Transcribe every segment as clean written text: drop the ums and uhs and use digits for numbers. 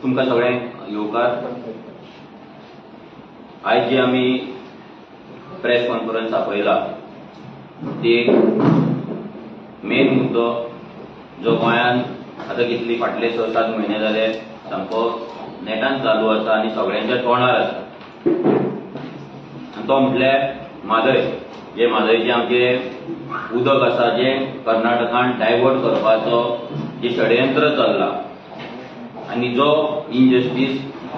तुमकां सगळ्यांक येवकार आज जी आमी प्रेस कॉन्फरन्स आपयला ती एक मेन मुद्दो जो गोंयांत आता कितली फाटले 6-7 म्हयने जाले सामको नेटान चालू आसा आनी सगळ्यांच्या तोंडार आसा तो म्हटल्यार म्हादय जे म्हादयचे आमचे उदक आसा जे कर्नाटकान डायवर्ट करपाचो जे षडयंत्र चल्ला आनी जो इनजस्टीस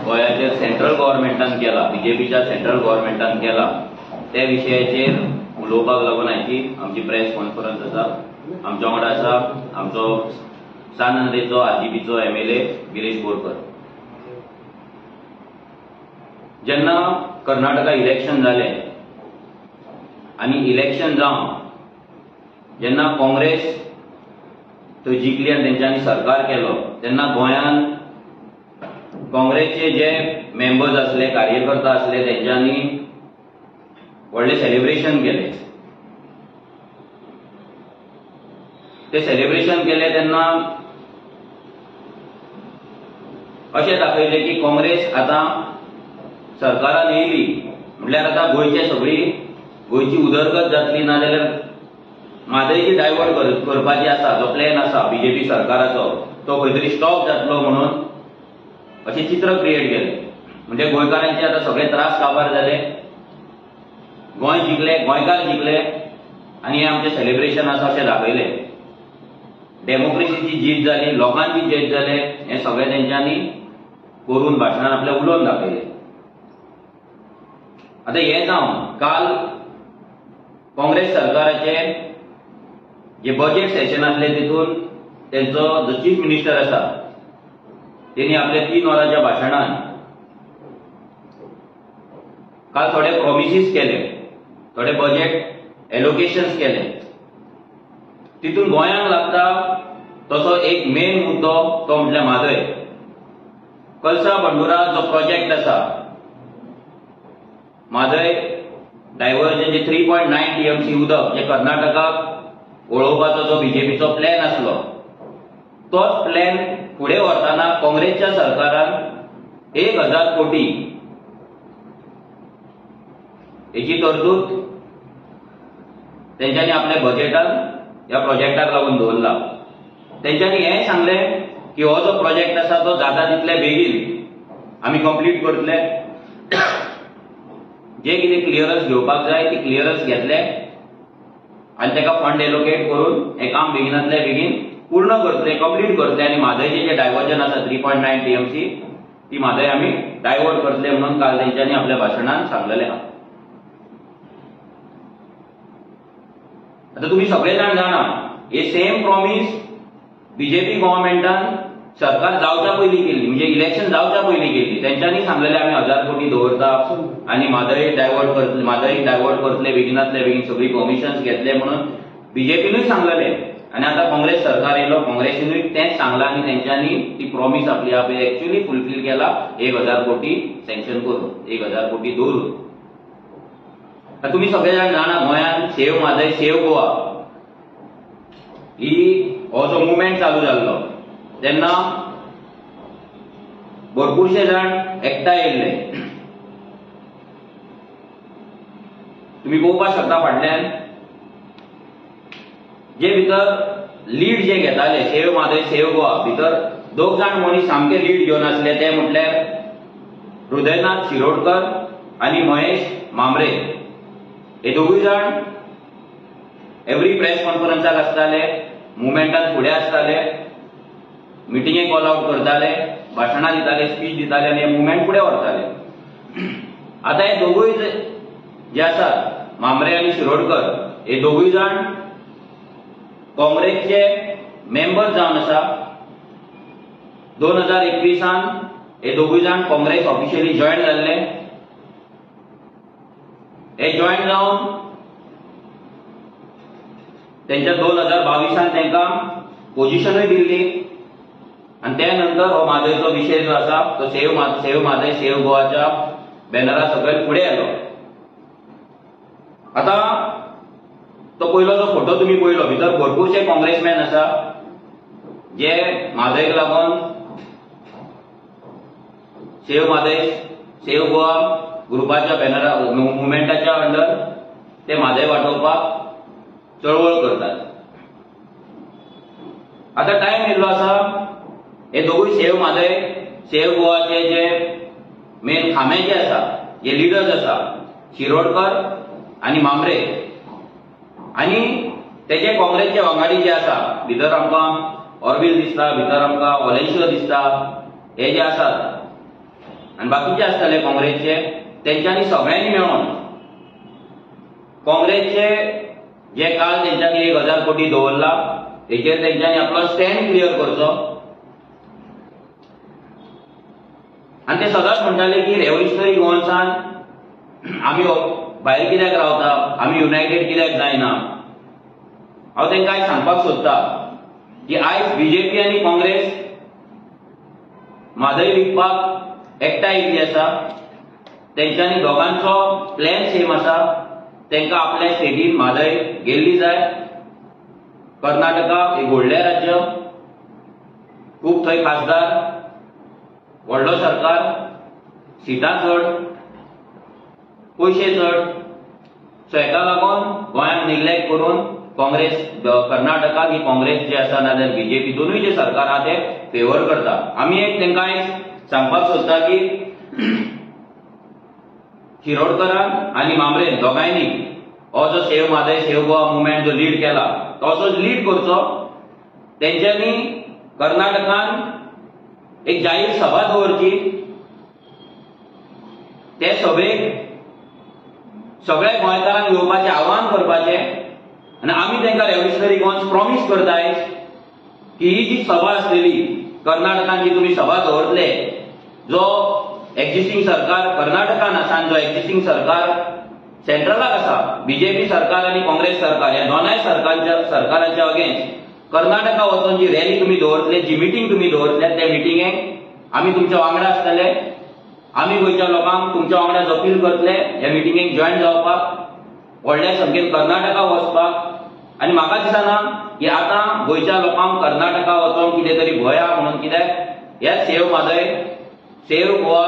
गोंयाचेर सेंट्रल गव्हर्नमेंटान केला बीजेपीच्या सेंट्रल गव्हर्नमेंटान केला त्या विशयाचेर उलोवपाक लागून आमची प्रेस कॉन्फरन्स आसा आमच्या वांगडा आसा आमचो सानंदेचो आरजीपीचो एमएलए गिरीश बोरकर। जेन्ना कर्नाटका इलेक्शन जाले आनी इलेक्शन जावन जेन्ना काँग्रेस थंय जिखली आनी तेंच्यांनी सरकार केलो तेन्ना गोंयांत काँग्रेसचे जे मेंबर्स आसले कार्यकर्ता आसले तेंच्यांनी व्हडले सेलिब्रेशन केले। ते सेलिब्रेशन केले तेन्ना अशें दाखयले की काँग्रेस आतां सरकारान येयली म्हटल्यार आतां गोंयची सगळी गोंयची उदरगत जातली ना जाल्यार म्हादयची डायवर्ट करपाची आसा जो प्लॅन आसा बीजेपी सरकाराचो तो खंय तरी स्टॉप जातलो म्हणून अशें चित्र क्रिएट केलें। म्हणजे गोंयकारांचे आतां सगळे त्रास काबार जाले गोंय जिखले गोंयकार जिखले आनी हे आमचें सेलिब्रेशन आसा अशें दाखयलें। डेमोक्रेसीची जीत जाली लोकांची जीत जाले हे सगळे तेंच्यांनी करून भाशणान आपल्या उलोवन दाखयले। आता हे जावन काल काँग्रेस सरकाराचे जे बजेट सेशन आसले तितून तेंचो जो चीफ मिनिस्टर आसा तेणी आपल्या 3 वरांच्या भाशणान काल थोडे प्रॉमिसीस केले थोडे बजेट एलोकेशन्स केले तितून गोंयांक लागता तसो एक मेन मुद्दो तो म्हटल्यार म्हादय कलसा बंडुरा जो प्रोजेक्ट आसा म्हादय डायव्हर्जन जे 3.9 TMC उदक जे कर्नाटकाक वळोवपाचो जो बीजेपीचो प्लॅन आसलो तोच प्लॅन फुडें व्हरताना काँग्रेसच्या सरकारान 1000 कोटी हेची तरतूद तेंच्यांनी आपल्या बजेटान ह्या प्रोजेक्टाक लागून दवरला। तेंच्यांनी हें सांगलें की हो जो प्रोजेक्ट आसा तो जाता तितले बेगीन आमी कंप्लीट करतले जे कितें क्लियरन्स घेवपाक जाय ती क्लियरन्स घेतले आनी ताका फंड एलोकेट करून हें काम बेगिनांतले बेगीन पूर्ण करतले कंप्लीट करतले आनी म्हादयचें जे डायवर्जन आसा 3.9 TMC ती म्हादय आमी डायवर्ट करतले म्हणून काल तेंच्यांनी आपल्या भाशणान सांगलेलें आहा। आता तुम्ही सगळे जाण जाणा हे सेम प्रॉमिस बीजेपी गव्हर्नमेंटान सरकार जावच्या पयलीं केली म्हणजे इलेक्शन जावच्या पयलीं केली। तेंच्यांनी सांगलेले आमी 1000 कोटी दवरता आनी म्हादय डायवर्ट करतले बेगिनांतले बेगीन सगळी परमिशन्स घेतले म्हणून बीजेपीनूय सांगलेले आनी आतां काँग्रेस सरकार येयलो काँग्रेसीनूय तेंच सांगलां आनी तेंच्यांनी ती प्रॉमिस आपली एक्चुअली फुलफील केला 1000 कोटी सँक्शन करून 1000 कोटी दवरून। तुम्ही सगळे जाण जाणा गोंयांत सेव म्हादय सेव गोवा ही हो जो मुवमेंट चालू जाल्लो तेन्ना भरपूरशे जाण एकठांय येयल्ले। तुम्ही पळोवपाक शकता फाटल्यान जे भितर लीड जे घेताले सेव म्हादय सेव गोवा भितर 2 जाण मनीस सामके लीड घेवन आसले ते म्हटल्यार हृदयनाथ शिरोडकर आनी महेश मांबरे। हे दोगूय जाण एवरी प्रेस कॉन्फरन्साक आसताले मुवमेंटान फुडें आसताले मिटिंगेक कॉल आउट करताले भाशणां दिताले स्पीच दिताले आनी हे मुवमेंट फुडें व्हरताले। आतां हे दोगूय जे आसात मांबरे आनी शिरोडकर हे दोगूय जाण काँग्रेसचे मेंबर जावन आसा 2021 हे दोगूय जाण काँग्रेस ऑफिशियली जॉइन जाल्ले। हे जॉइन जावन तेंच्या 2022 तेंकां पोजिशनूय दिल्ली आनी त्या नंतर हो म्हादयचो विशय जो आसा तो सेव म्हादय सेव गोवाच्या बॅनरा सकयल फुडें आयलो। आता तो पयलो जो फोटो तुम्ही पळयलो भितर भरपूरशे काँग्रेसमॅन आसा जे म्हादयक लागून सेव्ह म्हादय सेव्ह गोवा ग्रुपाच्या बॅनरा मुवमेंटाच्या अंडर ते म्हादय वाटोवपाक चळवळ करतात. आता टाइम येयल्लो आसा हे दोगूय सेव्ह म्हादय सेव्ह गोवाचे जे मेन खांबे जे आसा जे लिडर्स आसा शिरोडकर आणि मांबरे आणि तेजे काँग्रेसचे वांगडी जे आसा भितर आमकां ऑर्बिल दिसता, भितर आमकां ऑलेंशियो दिसता, हे जे आसात आनी बाकीचे आसतले काँग्रेसचे तेंच्यांनी सगळ्यांनी मेळून काँग्रेसचे जे काल तेंच्यांनी 1000 कोटी दवरला तेचेर तेंच्यांनी आपलो स्टँड क्लियर करचो. आनी ते सदांच म्हणटाले की रेव्होल्युशनरी गोवन्सान आमी भायर कित्याक रावता, आमी युनायटेड कित्याक जायना. हांव तेंकां आयज सांगपाक सोदता की आयज बीजेपी आनी काँग्रेस म्हादय विकपाक एकठांय येयल्ली आसा. तेंच्यांनी दोगांचो प्लॅन सेम आसा. तेंकां आपल्या स्टेटीन म्हादय गेल्ली जाय. कर्नाटका एक व्हडलें राज्य, खूब थंय खासदार, व्हडलो सरकार, सिटां चड, पयशे चड. सो हेका लागून गोंयांक निग्लेक्ट करून काँग्रेस कर्नाटका ही काँग्रेस जे आसा नाजाल्यार बीजेपी दोनूय जे सरकार आहा ते फेवर करता. आमी एक तेंकां आयज सांगपाक सोदता की शिरोडकरान आनी मांबरेन दोगांयनी हो जो save Mhadei save Goa movement जो लीड केला तो असोच लीड करचो. तेंच्यांनी कर्नाटकान एक जाहीर सभा दवरची. ते सभेक सगळ्या गोंयकारांक येवपाचें आवाहन करपाचें आनी आमी तेंकां रेव्होल्युशनरी गोवन्स प्रॉमिस करताय की ही जी सभा आसलेली कर्नाटकान जी तुमी सभा दवरतले, जो एक्झिस्टिंग सरकार कर्नाटकान आसा आनी जो एक्झिस्टिंग सरकार सेंट्रलाक आसा बीजेपी सरकार आनी काँग्रेस सरकार ह्या दोनाय सरकारांच्या अगेन्स्ट कर्नाटका वचून जी रॅली तुमी दवरतले, जी मिटींग तुमी दवरतले, त्या मिटींगेक आमी तुमच्या वांगडा आसतले. आमी गोंयच्या लोकांक तुमच्या वांगडाच अपील करतले ह्या मिटींगेक जॉयन जावपाक, व्हडल्या संख्येन कर्नाटका वचपाक. आनी म्हाका दिसना की आतां गोंयच्या लोकांक कर्नाटका वचोन कितें तरी भंय आहा म्हणून. कित्याक ह्या सेव्ह म्हादय सेव्ह गोवा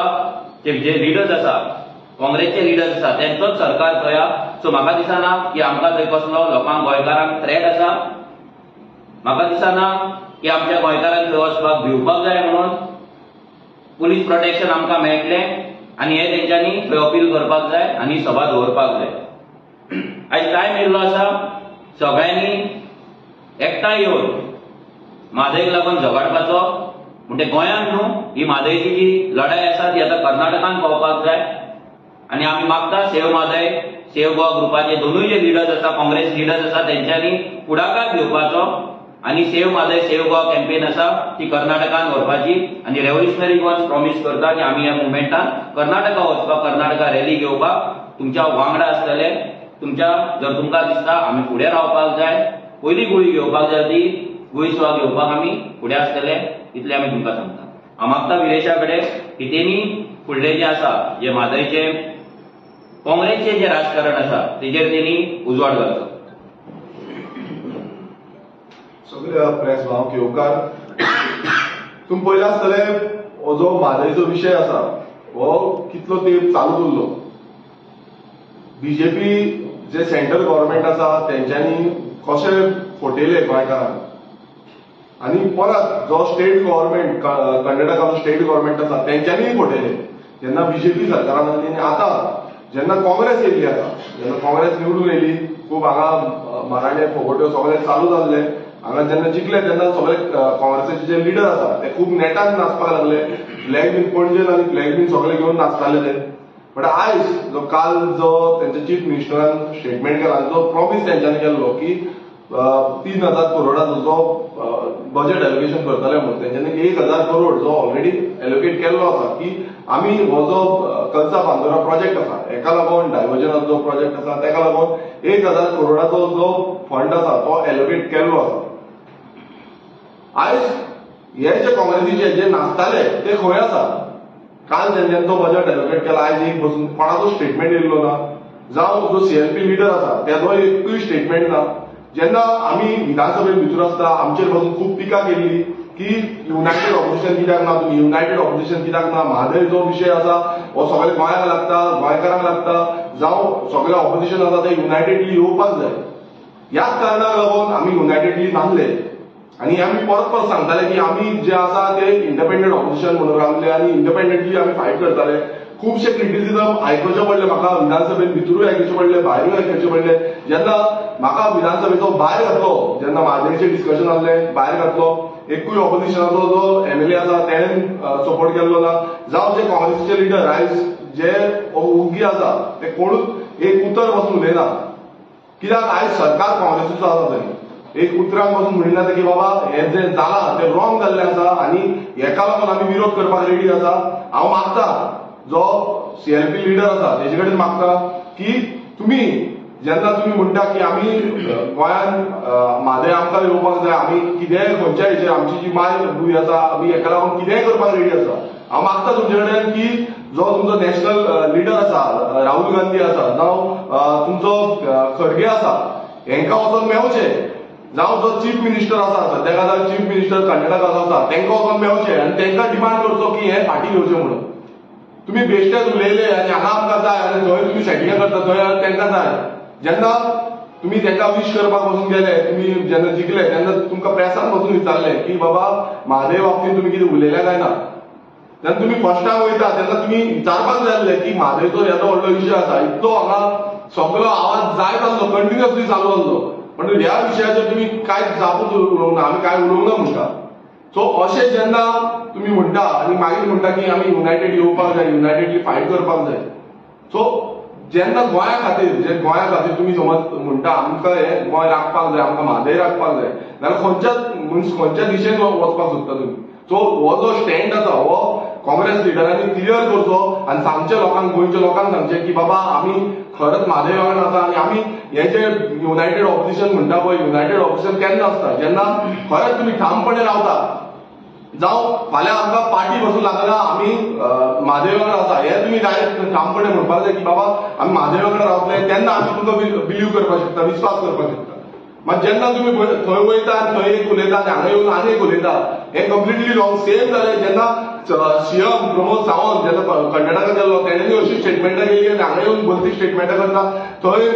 जे लिडर्स आसा काँग्रेसचे लिडर्स आसा तेंचोच सरकार थंय आहा. सो म्हाका दिसना की आमकां थंय कसलो लोकांक गोंयकारांक थ्रेट आसा. म्हाका दिसना की आमच्या गोंयकारांक थंय वचपाक भिवपाक जाय म्हणून. पुलीस प्रोटेक्शन आमकां मेळटलें आनी हे तेंच्यांनी थंय अपील करपाक जाय आनी सभा दवरपाक जाय. आयज टायम येयल्लो आसा सगळ्यांनी एकठांय येवन म्हादयक लागून झगडपाचो. म्हणजे गोंयांत न्हू ही म्हादयची जी लढाई आसा ती आतां कर्नाटकान पावपाक जाय. आनी आमी मागता सेव्ह म्हादय सेव्ह गोवा ग्रुपाचे दोनूय जे लिडर्स आसा काँग्रेस लिडर्स आसा तेंच्यांनी पुढाकार घेवपाचो आनी save Mhadei save Goa campaign आसा ती कर्नाटकान व्हरपाची. आनी रेव्होल्युशनरी गोवन्स प्रॉमिस करता की आमी ह्या मुवमेंटान कर्नाटका वचपाक कर्नाटका रॅली घेवपाक तुमच्या वांगडा आसतले. तुमच्या जर तुमकां दिसता आमी फुडें रावपाक जाय, पयली गुळी घेवपाक जाय ती गुळी सुवात घेवपाक आमी फुडें आसतले इतलें आमी तुमकां सांगता. हांव मागता विरेशा कडेन की तेणी फुडले जे आसा जे म्हादयचे काँग्रेसचे जे राजकारण आसा तेजेर तेणी उजवाड घालचो. सगळ्या प्रेस भावंक येवकार, तुमी पळयलें आसतले हो जो म्हादयचो विशय आसा हो कितलो तेंप चालू उरलो. बीजेपी जे सेंट्रल गव्हर्नमेंट आसा तेंच्यांनी कशें फटयले गोंयकारांक आनी परत जो स्टेट गव्हर्नमेंट कर्नाटकाचो स्टेट गव्हर्नमेंट आसा तेंच्यांनीय फटयले. जेन्ना बीजेपी सरकारान आसली आनी आतां जेन्ना काँग्रेस येयल्ली आसा, जेन्ना काँग्रेस निवडून येयली, खूब हांगा मराठे फोगोट्यो सगळे चालू जाल्ले. हांगा जेन्ना जिखले तेन्ना सगळे काँग्रेसीचे जे लिडर आसा ते खूब नेटान नाचपाक लागले. फ्लॅग बीन पणजेन आनी फ्लॅग बीन सगळे घेवन नाचताले ते. बट आयज जो काल जो तेंच्या चीफ मिनिस्टरान स्टेटमेंट केला, जो प्रॉमिस तेंच्यांनी केल्लो की 3000 करोडाचो जो बजेट एलोकेशन करतले म्हणून तेंच्यांनी 1000 करोड जो ऑलरेडी एलोकेट केल्लो आसा की आमी हो जो कल्सा बांदोरा प्रोजेक्ट आसा हेका लागून डायवर्जनाचो जो प्रोजेक्ट आसा तेका लागून 1000 करोडाचो जो फंड आसा तो एलोकेट केल्लो आसा. आयज हे जे काँग्रेसीचे जे नाचताले ते खंय आसा? काल जेन्ना तो बजेट एलोकेट केला आयज एक बसून कोणाचो स्टेटमेंट येयल्लो ना. जावं जो सीएलपी लिडर आसा तेजो एकूय स्टेटमेंट ना. जेन्ना आमी विधानसभेत भितर आसता आमचेर पासून खूब टिका केल्ली की युनायटेड ऑपोजिशन कित्याक ना, तुम्ही युनायटेड ऑपोजिशन कित्याक ना, म्हादय जो विषय आसा हो सगळे गोंयांक लागता, गोंयकारांक लागता, जावं सगळे ऑपोजिशन आसा ते युनायटेडली येवपाक जाय. ह्याच कारणाक लागून आमी युनायटेडली नासले आणि आमी परत परत सांगताले की आमी जे आसा ते इंडिपेंडंट ऑपोजिशन म्हणून रावले आणि इंडिपेंडंटली आमी फायट करताले. खुबशे क्रिटिसिजम आयकुचे पडले म्हाका, विधानसभेत भितरूय आयकुचे पडले, भायरूय आयकुचे पडले. जेन्ना म्हाका विधानसभेचो भायर घातलो, जेन्ना म्हादयचें डिस्कशन आसलें, भायर घातलो, एकूय ऑपोजिशनाचो जो एमएलए आसा तेणें सपोर्ट केल्लो ना, जावं जे काँग्रेसीचे लिडर आयज जे उगी आसा ते कोणूच एक उतर पासून उलयना. कित्याक आयज सरकार काँग्रेसीचो आसा थंय, एक उतराक पासून म्हणिना की बाबा हे जे जाला ते रॉंग जाल्लें आसा आणि हेका लागून आमी विरोध करपाक रेडी आसा. हांव मागता जो सीएलपी लिडर आसा तेजे कडेन मागता की तुम्ही जेन्ना तुम्ही म्हणटा की आमी गोंयांत म्हादय आमकां येवपाक जाय, आमी कितेंय खंयच्या हेचेर आमची जी माय भूंय आसा आमी हेका लागून कितेंय करपाक रेडी आसा. हांव मागता तुमचे कडेन की जो तुमचो नॅशनल लिडर आसा राहुल गांधी आसा, जावं तुमचो खरगे आसा, हेंकां वचोन मेळचें, जावं जो चीफ मिनिस्टर आसा सद्याक आतां चीफ मिनिस्टर कर्नाटकाचो आसा तेंकां वचोन मेळचें आनी तेंकां डिमांड करचो की हे फाटीं घेवचें म्हणून. तुम्ही बेश्टेच उलयले आनी हांगा आमकां जाय आनी थंय तुम्ही सेटिंग करता थंय तेंकां जाय. जेन्ना तुम्ही तेंकां विश करपाक वचून गेले, तुम्ही जेन्ना जिखले तेन्ना तुमकां प्रेसान वचून विचारलें की बाबा म्हादय बाबतींत तुम्ही कितें उलयलें काय ना. जेन्ना तुम्ही फर्स्ट टायम वयता तेन्ना तुम्ही विचारपाक जाय आसलें की म्हादयचो येदो व्हडलो विशय आसा, इतलो हांगा सगळो आवाज जायत आसलो, कंटिन्युअसली चालू आसलो, पण ह्या विशयाचेर तुम्ही कांयच जापूच उलोवंक ना, आमी कांय उलोवंक ना म्हणटा. सो अशें जेन्ना तुम्ही म्हणटा आनी मागीर म्हणटा की आमी युनायटेड येवपाक जाय, युनायटेडली फायट करपाक जाय. सो जेन्ना गोंया खातीर तुम्ही समज म्हणटा आमकां हे गोंय राखपाक जाय, आमकां म्हादय राखपाक जाय, जाल्यार खंयच्या दिशेन वचपाक सोदता तुम्ही. सो हो जो स्टँड आसा हो काँग्रेस लिडरांनी क्लियर करचो आनी सांगचे लोकांक, गोंयच्या लोकांक सांगचें की बाबा आमी खरंच म्हादय वांगडा आसा आनी आमी हे जे युनायटेड ऑपोजिशन म्हणटा पळय, युनायटेड ऑपोजिशन केन्ना आसता जेन्ना खरंच तुम्ही ठामपणे रावता. जावं फाल्यां आमकां पार्टी पासून लागना आमी म्हादय वांगडा आसा हे तुम्ही डायरेक्ट ठामपणे म्हणपाक जाय की बाबा आमी म्हादय वांगडा रावतले, तेन्ना आमी तुमकां बिलीव करपाक शकता, विश्वास करपाक शकता. मात जेन्ना तुम्ही थंय वयता आनी थंय एक उलयता आनी हांगा येवन आनी एक उलयता, हे कंप्लिटली रॉंग. सेम जालें जेन्ना सीएम प्रमोद सावंत जेन्ना कर्नाटकाक गेल्लो तेणेंय अशी स्टेटमेंटां केली आनी हांगा येवन भलती स्टेटमेंटां करता, थंय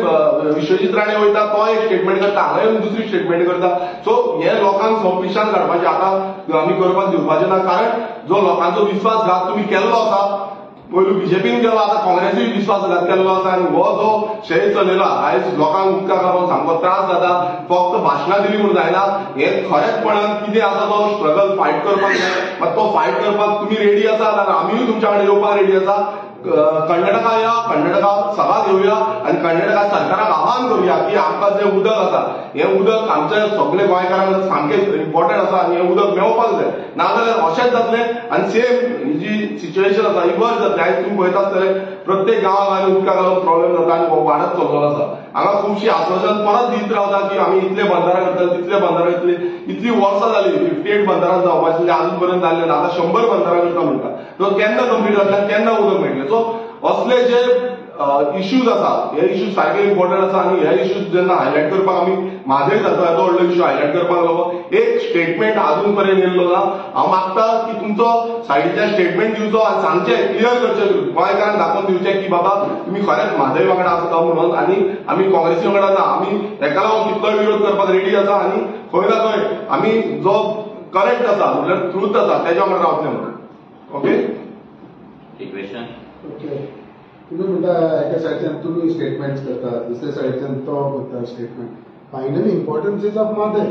विश्वजीत राणे वयता तो एक स्टेटमेंट करता, हांगा येवन दुसरी स्टेटमेंट करता. सो हे लोकांक संपिशान काडपाचें आतां आमी करपाक दिवपाचें ना, कारण जो लोकांचो विश्वासघात तुम्ही केल्लो आसा, पयलू बीजेपीन केलो, आतां काँग्रेसूय विश्वासघात केल्लो आसा आनी हो जो शेळ चलयला आयज लोकांक उदकाक लागून सामको त्रास जाता. फक्त भाशणां दिली म्हणून जायना, हे खरेंचपणान कितें आसा तो स्ट्रगल फायट करपाक जाय. मात तो फायट करपाक तुम्ही रेडी आसा जाल्यार आमीय तुमच्या कडेन येवपाक रेडी आसा. कर्नाटका या, कर्नाटका सभा घेवया आनी कर्नाटका सरकाराक आव्हान करूया की आमकां जें उदक आसा हें उदक आमच्या सगळे गोंयकारांक सामकें इम्पॉर्टंट आसा आनी हें उदक मेळपाक जाय, नाजाल्यार अशेंच जातलें आनी सेम ही जी सिच्युएशन आसा ही वर्स जातली. आयज तुम्ही पळयता आसतले प्रत्येक गांवांत उदकाक लागून प्रॉब्लेम जाता आनी हो वाडत चल्लोलो आसा. हांगा खुबशीं आश्वासन परत दीत रावता की आमी इतले बंदारा करतले, तितले बंदारा करतले. इतली वर्सां जाली, 58 बंदारा जावपाक आशिल्ले, अजून पर्यंत जाल्ले ना, आतां 100 बंदारा करता म्हणटा. तो केन्ना कंप्लीट जातले, केन्ना उदक मेळटलें. सो असले जे इश्यूज आसा हे इश्यूज सारके इम्पॉर्टंट आसा आनी हे इश्यूज जेन्ना हायलायट करपाक आमी म्हादय सारको येदो व्हडलो इश्यू हायलायट करपाक लागलो, एक स्टेटमेंट अजून पर्यंत येयल्लो ना. हांव मागता की तुमचो सायडीच्यान स्टेटमेंट दिवचो आनी सांगचें, क्लियर करचें, गोंयकारांक दाखोवन दिवचें की बाबा तुमी खरेंच म्हादय वांगडा आसता म्हणून आनी आमी काँग्रेसी वांगडा ना, आमी हेका लागून कितलोय विरोध करपाक रेडी आसा आनी खंय ना खंय आमी जो करेक्ट आसा म्हणल्यार ट्रूथ आसा तेज्या वांगडा रावतले म्हणून. Okay, question. ओके, तुम्ही म्हणटा एका सायडीच्यान तुमी स्टेटमेंट्स करता, दुसऱ्या सायडीच्यान तो करता statement. Finally importance is of Mhadei.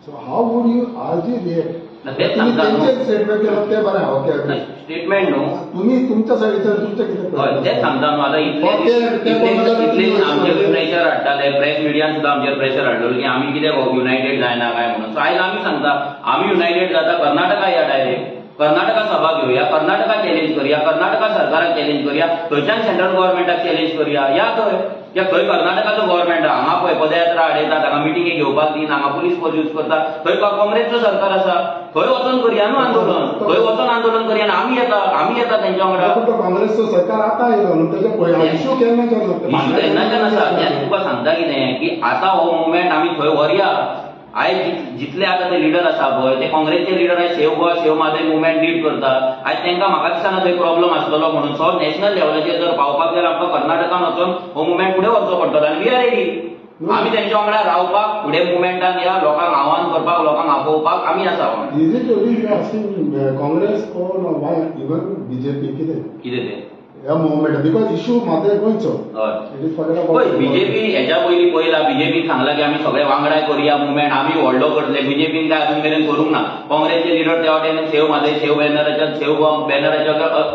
So how would you आर्जी रिएक्ट? तेंचे स्टेटमेंट केलं ते बरें. ओके, स्टेटमेंट न्हू, तुम्ही तुमच्या सायडीच्यान तुमचें कितें हय तेच सांगता न्हू. आतां इतले आमचेर प्रेशर हाडटाले, प्रेस मिडियान सुद्दां आमचेर प्रेशर हाडलेलो की आमी कितें युनायटेड जायना काय म्हणून. सो आयज आमी सांगता आमी युनायटेड जाता, कर्नाटका या डायरेक्ट, कर्नाटका सभा घेवया, कर्नाटका चॅलेंज करूया, कर्नाटका सरकाराक चॅलेंज करूया, थंयच्यान सेंट्रल गव्हर्नमेंटाक चॅलेंज करूया. या थंय कर्नाटकाचो गव्हर्नमेंट हांगा पळय पदयात्रा हाडयतात, हांगा मिटिंगे घेवपाक दिन, हांगा पुलीस फोर्स यूज करता, थंय काँग्रेसचो सरकार आसा, थंय वचून करूया न्हू आंदोलन, थंय वचून आंदोलन करूया आनी आमी येता तेंच्या वांगडा. काँग्रेसचो सरकार आतां येयलो न्हू, तेजे पळय इश्यू केन्नाच्यान तेन्नाच्यान आसा. तें तुका सांगता कितें की आतां हो मुवमेंट आमी थंय व्हरया, आयज जितले आता ते लिडर आसा पळय ते काँग्रेसचे लिडर आयज save Goa save मादय movement lead करता. आयज तांकां म्हाका दिसना थंय प्रॉब्लम आसतलो म्हणून. सो नॅशनल लेवलाचेर जर पावपाक जाल्यार आमकां कर्नाटकान वचून हो मुवमेंट फुडें व्हरचो पडटलो आनी वी आर रेडी. आमी तेंच्या वांगडा रावपाक फुडें मुवमेंटान या लोकांक आव्हान करपाक लोकांक आपोवपाक आमी आसा. Is it only you asking Congress or why even BJP कितें तें ह्या मुवमेंट बिकॉज इश्यू मात्र गोंयचो पळय बीजेपी हेच्या पयलीं पयला बीजेपीन सांगला की आमी सगळे वांगडा करुया मुवमेंट आमी व्हडलो करतले. बीजेपीन काय अजून मेरेन करूंक ना. काँग्रेसचे लिडर त्या वाटेन सेव मादय सेव बॅनराच्या सेव गोवा बॅनराच्या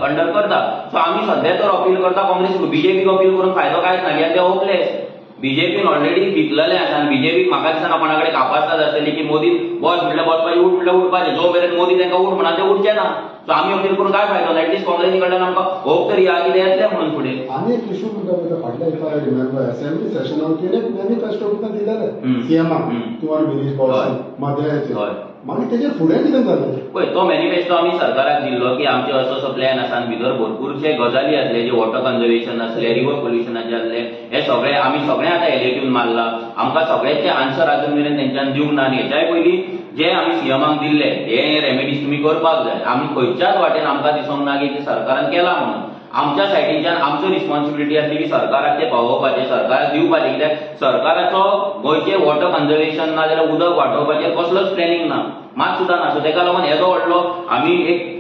अंडर करता. सो आमी सध्या तर अपील करता काँग्रेस बीजेपीक अपील करून फायदो कांयच ना कित्याक ते होपलेस. बीजेपीन ऑलरेडी जिखलेले आसा आनी बीजेपीक म्हाका दिसना कोणा कडेन कापासतात आसतली की मोदी बस म्हटल्यार बसपाचें उठ म्हटल्यार उठपाचें. जो मेरेन मोदी तांकां उठ म्हणा ते उठचे ना. सो आमी अपील करून काय फायदो ना. एटलीस्ट काँग्रेसी कडल्यान आमकां होप तरी या कितें येतलें म्हणून फुडें. आनी एक इश्यू म्हणटा फाटल्या इफ आय रिमेंबर असेंब्ली सेशनाक कितें मॅनिफेस्टो कितें दिलेलें सीएमाक टू आर मिनीस पॉलिसी माद्रेचेर मागीर तेजेर फुडें कितें जालें पळय तो मॅनिफेस्टो आमी सरकाराक दिल्लो की आमचे असो असो प्लॅन आसा आनी भितर भरपूरशे गजाली आसले जे वॉटर कन्जर्वेशन आसले रिवर पोल्युशनाचे आसले हे सगळे आमी सगळे आतां एलेक्यून मारला. आमकां सगळ्याचे आन्सर अजून मेरेन तेंच्यान दिवंक ना. आनी हेच्याय पयलीं जे आमी सीएमाक दिल्ले हे रेमेडीज तुमी करपाक जाय. आमी खंयच्याच वाटेन आमकां दिसूंक ना की सरकारान केला म्हणून. आमच्या सायडीच्यान आमचो रिस्पॉन्सिबिलिटी आसली की सरकाराक ते पावोवपाचें सरकाराक दिवपाचें कित्याक सरकाराचो गोंयचे वॉटर कन्जर्वेशन ना जाल्यार उदक वाडोवपाचेर कसलोच प्लॅनिंग ना मात सुद्दां ना. सो तेका लागून येदो व्हडलो आमी एक